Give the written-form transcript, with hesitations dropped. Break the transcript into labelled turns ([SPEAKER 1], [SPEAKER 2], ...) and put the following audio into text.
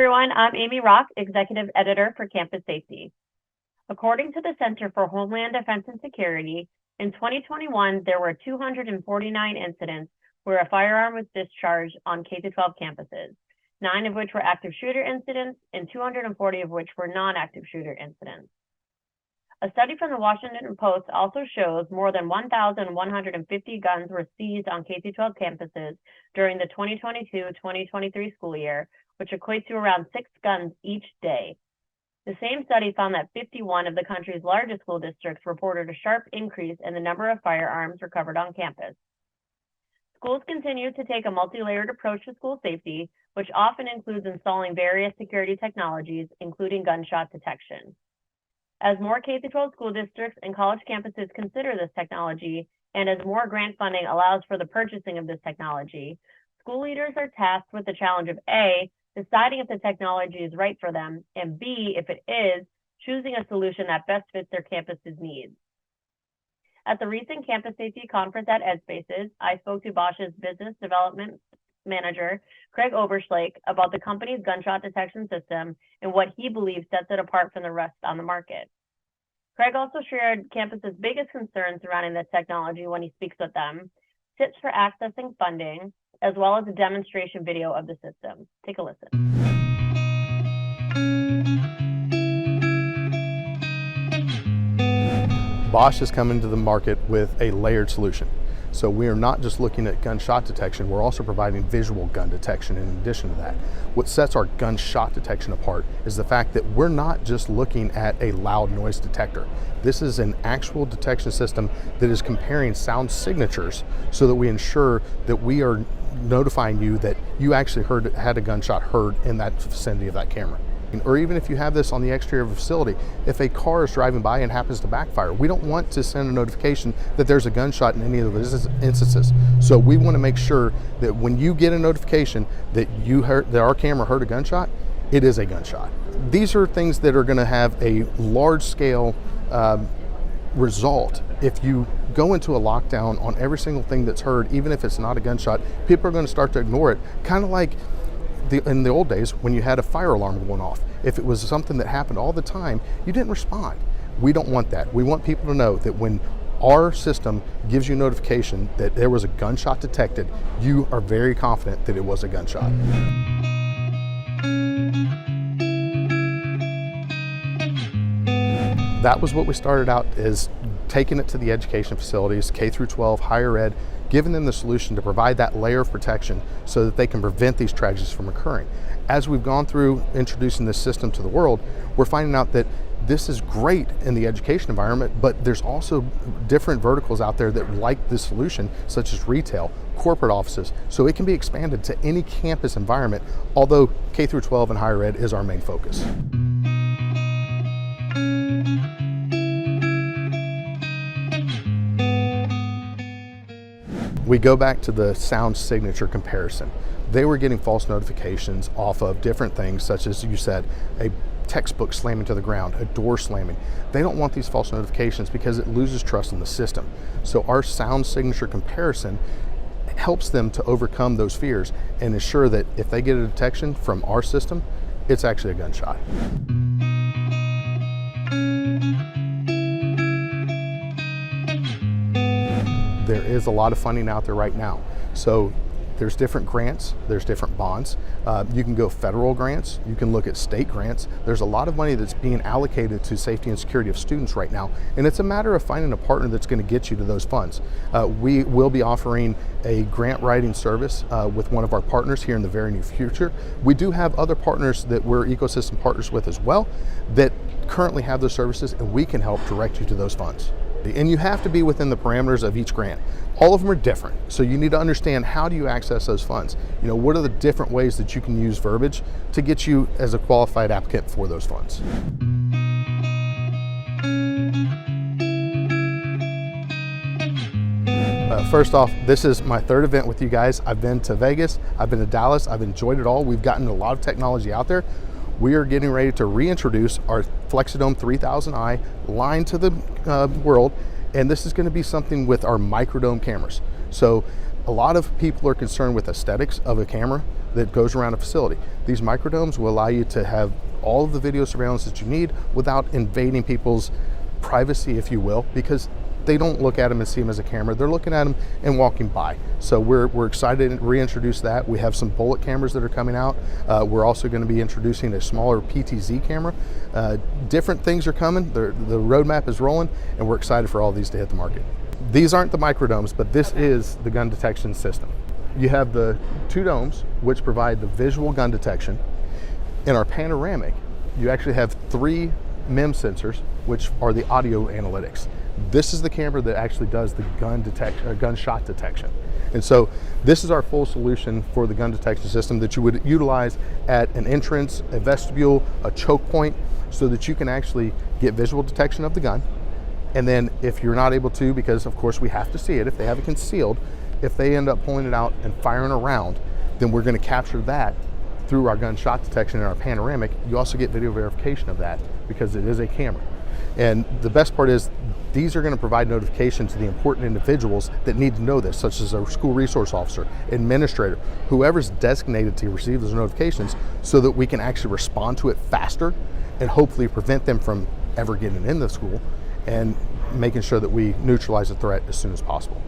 [SPEAKER 1] everyone, I'm Amy Rock, Executive Editor for Campus Safety. According to the Center for Homeland Defense and Security, in 2021, there were 249 incidents where a firearm was discharged on K-12 campuses, 9 of which were active shooter incidents and 240 of which were non-active shooter incidents. A study from the Washington Post also shows more than 1,150 guns were seized on K-12 campuses during the 2022-2023 school year, which equates to around 6 guns each day. The same study found that 51 of the country's largest school districts reported a sharp increase in the number of firearms recovered on campus. Schools continue to take a multi-layered approach to school safety, which often includes installing various security technologies, including gunshot detection. As more K-12 school districts and college campuses consider this technology, and as more grant funding allows for the purchasing of this technology, school leaders are tasked with the challenge of A, deciding if the technology is right for them, and B, if it is, choosing a solution that best fits their campus's needs. At the recent Campus Safety Conference at EdSpaces, I spoke to Bosch's Business Development Manager, Craig Oberschlake, about the company's gunshot detection system and what he believes sets it apart from the rest on the market. Craig also shared campus's biggest concerns surrounding this technology when he speaks with them, tips for accessing funding, as well as a demonstration video of the system. Take a listen.
[SPEAKER 2] Bosch is coming to the market with a layered solution. So we are not just looking at gunshot detection, we're also providing visual gun detection in addition to that. What sets our gunshot detection apart is the fact that we're not just looking at a loud noise detector. This is an actual detection system that is comparing sound signatures so that we ensure that we are notifying you that you actually had a gunshot heard in that vicinity of that camera. Or even if you have this on the exterior of a facility, if a car is driving by and happens to backfire, we don't want to send a notification that there's a gunshot in any of those instances. So we want to make sure that when you get a notification that our camera heard a gunshot, it is a gunshot. These are things that are going to have a large scale result. If you go into a lockdown on every single thing that's heard, even if it's not a gunshot, people are going to start to ignore it, kind of like in the old days when you had a fire alarm going off. If it was something that happened all the time, you didn't respond. We don't want that. We want people to know that when our system gives you notification that there was a gunshot detected, you are very confident that it was a gunshot. That was what we started out as, taking it to the education facilities, K through 12, higher ed, giving them the solution to provide that layer of protection so that they can prevent these tragedies from occurring. As we've gone through introducing this system to the world, we're finding out that this is great in the education environment, but there's also different verticals out there that like this solution, such as retail, corporate offices, so it can be expanded to any campus environment, although K through 12 and higher ed is our main focus. We go back to the sound signature comparison. They were getting false notifications off of different things, such as you said, a textbook slamming to the ground, a door slamming. They don't want these false notifications because it loses trust in the system. So our sound signature comparison helps them to overcome those fears and ensure that if they get a detection from our system, it's actually a gunshot. There is a lot of funding out there right now. So there's different grants, there's different bonds. You can go federal grants, you can look at state grants. There's a lot of money that's being allocated to safety and security of students right now. And it's a matter of finding a partner that's going to get you to those funds. We will be offering a grant writing service with one of our partners here in the very near future. We do have other partners that we're ecosystem partners with as well that currently have those services, and we can help direct you to those funds. And you have to be within the parameters of each grant. All of them are different, so you need to understand how do you access those funds. You know, what are the different ways that you can use verbiage to get you as a qualified applicant for those funds. First off, this is my 3rd event with you guys. I've been to Vegas, I've been to Dallas, I've enjoyed it all. We've gotten a lot of technology out there. We are getting ready to reintroduce our Flexidome 3000i line to the world, and this is going to be something with our microdome cameras. So a lot of people are concerned with aesthetics of a camera. that goes around a facility. These microdomes will allow you to have all of the video surveillance that you need without invading people's privacy, if you will, because they don't look at them and see them as a camera. They're looking at them and walking by. So we're excited to reintroduce that. We have some bullet cameras that are coming out. We're also going to be introducing a smaller PTZ camera. Different things are coming. The roadmap is rolling, and we're excited for all these to hit the market. These aren't the microdomes, but this is the gun detection system. You have the 2 domes, which provide the visual gun detection. In our panoramic, you actually have 3 MEM sensors, which are the audio analytics. This is the camera that actually does the gunshot detection. And so this is our full solution for the gun detection system that you would utilize at an entrance, a vestibule, a choke point, so that you can actually get visual detection of the gun. And then if you're not able to, because of course we have to see it, if they have it concealed, if they end up pulling it out and firing a round, then we're going to capture that through our gunshot detection in our panoramic. You also get video verification of that because it is a camera. And the best part is these are going to provide notification to the important individuals that need to know this, such as a school resource officer, administrator, whoever's designated to receive those notifications, so that we can actually respond to it faster and hopefully prevent them from ever getting in the school and making sure that we neutralize the threat as soon as possible.